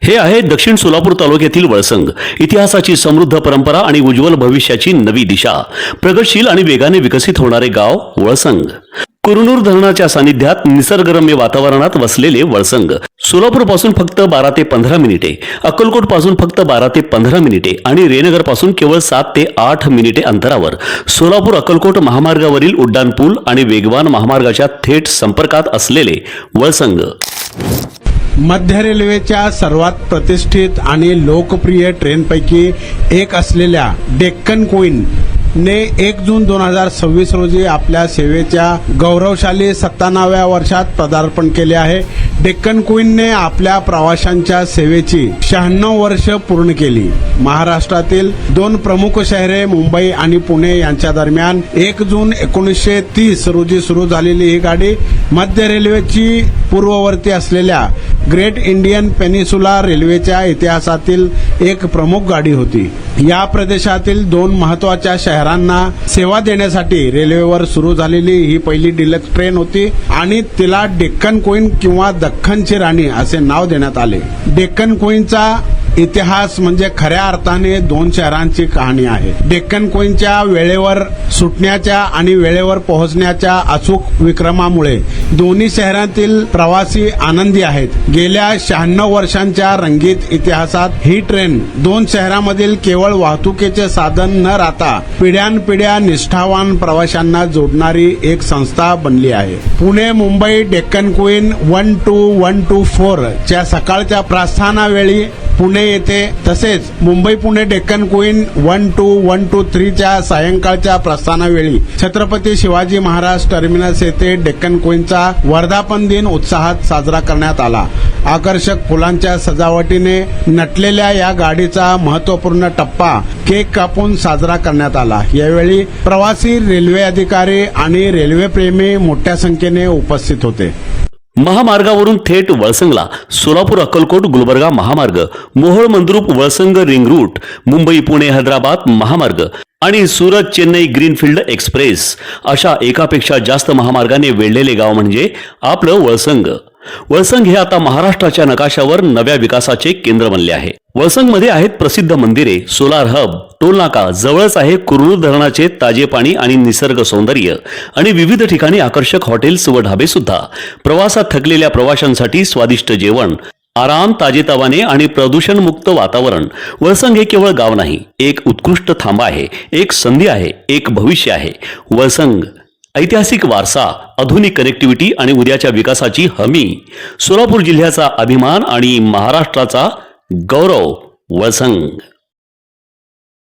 हे आहे दक्षिण सोलापूर तालुक्यातील वळसंग। इतिहासाची समृद्ध परंपरा आणि उज्ज्वल भविष्याची नवी दिशा, प्रगतशील आणि वेगाने विकसित होणारे गाव वळसंग। कुरनूर धरणाच्या सानिध्यात निसर्गरम्य वातावरणात वसलेले वळसंग सोलापूर पासून फक्त 12 ते 15 मिनिटे, अक्कलकोट पासून फक्त 12 ते 15 मिनिटे आणि रेनगर पासून केवळ 7 ते 8 मिनिटे अंतरावर सोलापूर अक्कलकोट महामार्गावरील उड्डाण पूल आणि वेगवान महामार्गाच्या थेट संपर्कात असलेले वळसंग। मध्य रेल्वेच्या सर्वात प्रतिष्ठित आणि लोकप्रिय ट्रेनपैकी एक असलेल्या डेक्कन क्वीन ने 1 जून 2026 रोजी आपल्या सेवेच्या गौरवशाली 97व्या वर्षात पदार्पण केले आहे। डेक्कन क्वीनने आपल्या प्रवाशांच्या सेवेची 96 वर्ष पूर्ण केली। महाराष्ट्रातील 2 प्रमुख शहरे मुंबई आणि पुणे यांच्या दरम्यान 1 जून 1930 रोजी सुरू झालेली ही गाडी मध्य रेल्वेची पूर्ववर्ती असलेल्या ग्रेट इंडियन पेनिसुला रेल्वेच्या इतिहासातील एक प्रमुख गाडी होती। या प्रदेशातील 2 महत्त्वाच्या शहरांना सेवा देण्यासाठी रेल्वेवर सुरू झालेली ही पहिली डिलक्स ट्रेन होती आणि तिला डेक्कन क्वीन किंवा दख्खनची राणी असे नाव देण्यात आले। डेक्कन क्वीनचा इतिहास म्हणजे खऱ्या अर्थाने 2 शहरांची कहाणी आहे। डेक्कन क्वीनच्या वेळेवर सुटण्याच्या आणि वेळेवर पोहोचण्याच्या अचूक विक्रमामुळे दोन्ही शहरातील प्रवासी आनंदी आहेत। गेल्या 96 वर्षांच्या रंगीत इतिहासात ही ट्रेन 2 शहरांमधील केवळ वाहतुकीचे साधन न राहता पिढ्यानपिढ्या निष्ठावान प्रवाशांना जोडणारी एक संस्था बनली आहे। पुणे मुंबई डेक्कन क्वीन 12124 च्या सकाळच्या प्रस्थानावेळी पुणे येथे, तसेच मुंबई पुणे डेक्कन क्वीन 12123 च्या सायंकाळच्या प्रस्थानावेळी छत्रपती शिवाजी महाराज टर्मिनस येथे डेक्कन क्वीनचा वर्धापन दिन उत्साहात साजरा करण्यात आला। आकर्षक फुलांच्या सजावटीने नटलेल्या या गाडीचा महत्त्वपूर्ण टप्पा केक कापून साजरा करण्यात आला। यावेळी प्रवासी, रेल्वे अधिकारी आणि रेल्वे प्रेमी मोठ्या संख्येने उपस्थित होते। महामार्गावरून थेट वळसंगला सोलापूर अक्कलकोट गुलबर्गा महामार्ग, मोहोळ मंद्रुप वळसंग रिंग रूट, मुंबई पुणे हैदराबाद महामार्ग आणि सुरत चेन्नई ग्रीनफील्ड एक्सप्रेस अशा एकापेक्षा जास्त महामार्गाने वेढलेले गाव म्हणजे आपलं वळसंग। वळसंग हे आता महाराष्ट्राच्या नकाशावर नव्या विकासाचे केंद्र बनले आहे। वळसंग मध्ये आहेत प्रसिद्ध मंदिरे, सोलार हब, टोलनाका, जवळच आहे कुरनूर धरणाचे ताजे पाणी आणि निसर्ग सौंदर्य आणि विविध ठिकाणी आकर्षक हॉटेल्स व ढाबे सुद्धा। प्रवासात थकलेल्या प्रवाशांसाठी स्वादिष्ट जेवण, आराम, ताजेतवाने आणि प्रदूषण मुक्त वातावरण। वळसंग हे केवळ गाव नाही, एक उत्कृष्ट थांबा आहे, एक संधी आहे, एक भविष्य आहे। वळसंग ऐतिहासिक वारसा, आधुनिक कनेक्टिव्हिटी आणि उद्याच्या विकासाची हमी। सोलापूर जिल्ह्याचा अभिमान आणि महाराष्ट्राचा गौरव। वळसंग।